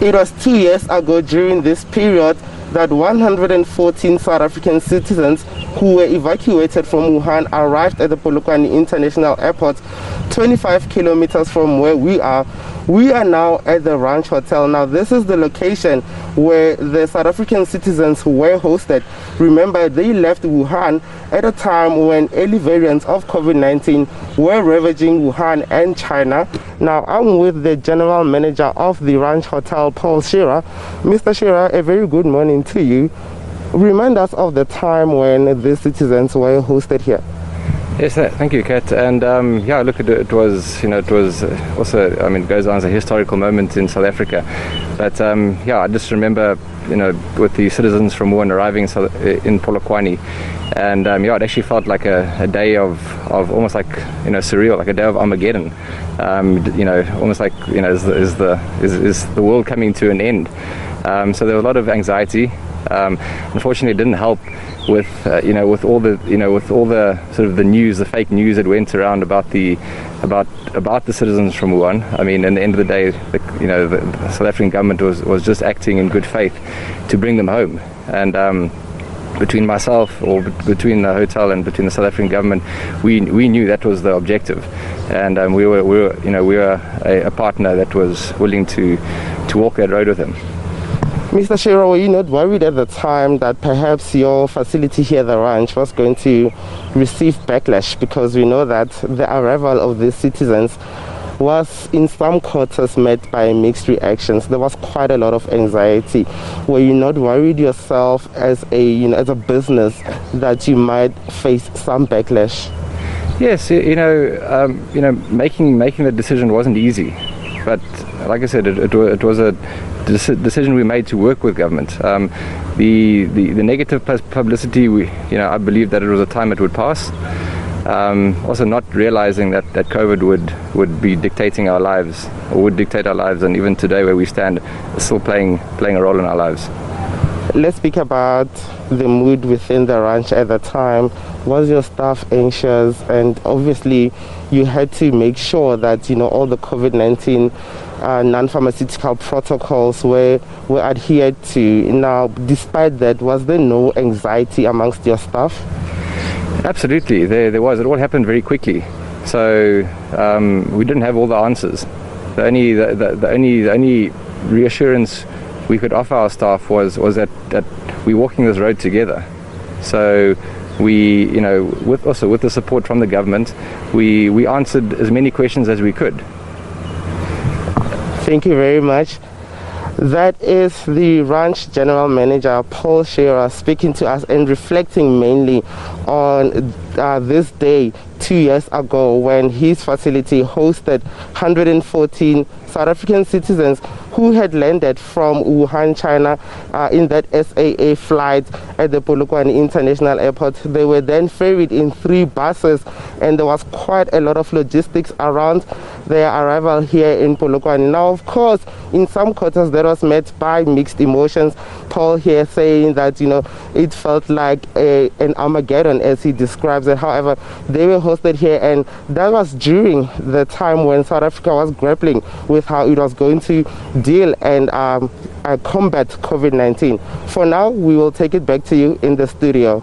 It was 2 years ago during this period that 114 South African citizens who were evacuated from Wuhan arrived at the Polokwane International Airport, 25 kilometers from where we are. We are now at the Ranch Hotel. Now, this is the location where the South African citizens were hosted. Remember, they left Wuhan at a time when early variants of COVID-19 were ravaging Wuhan and China. Now, I'm with the general manager of the Ranch Hotel, Paul Shearer. Mr. Shearer, a very good morning to you. Remind us of the time when the citizens were hosted here. Yes, thank you, Kat. And yeah, look, it was also, it goes on as a historical moment in South Africa. But yeah, I just remember, with the citizens from Wuhan arriving in Polokwane, and yeah, it actually felt like a day of almost like surreal, like a day of Armageddon. Almost like is the world coming to an end? So there was a lot of anxiety. Unfortunately, it didn't help with all the sort of the news, the fake news that went around about the citizens from Wuhan. I mean, at the end of the day, the South African government was just acting in good faith to bring them home. And between myself, or between the hotel and between the South African government, we knew that was the objective, and we were a partner that was willing to walk that road with them. Mr. Shearer, were you not worried at the time that perhaps your facility here at the ranch was going to receive backlash? Because we know that the arrival of these citizens was in some quarters met by mixed reactions. There was quite a lot of anxiety. Were you not worried yourself as a business that you might face some backlash? Yes, making the decision wasn't easy, but like I said, it was a decision we made to work with government. The negative publicity, I believe that it was a time it would pass. Also not realizing that COVID would be dictating our lives, or would dictate our lives, and even today where we stand, is still playing a role in our lives. Let's speak about the mood within the ranch at the time. Was your staff anxious? And obviously you had to make sure that all the COVID-19 non-pharmaceutical protocols were adhered to. Now, despite that, was there no anxiety amongst your staff? Absolutely, there was. It all happened very quickly, so we didn't have all the answers. The only reassurance we could offer our staff was that we're walking this road together. So we, with the support from the government, we answered as many questions as we could. Thank you very much. That is the ranch general manager, Paul Shearer, speaking to us and reflecting mainly on this day 2 years ago when his facility hosted 114 South African citizens who had landed from Wuhan, China, in that SAA flight at the Polokwane International Airport. They were then ferried in 3 buses, and there was quite a lot of logistics around their arrival here in Polokwane. Now, of course, in some quarters that was met by mixed emotions. Paul here saying that it felt like an Armageddon, as he describes it. However, they were hosted here, and that was during the time when South Africa was grappling with how it was going to deal and combat COVID-19. For now, we will take it back to you in the studio.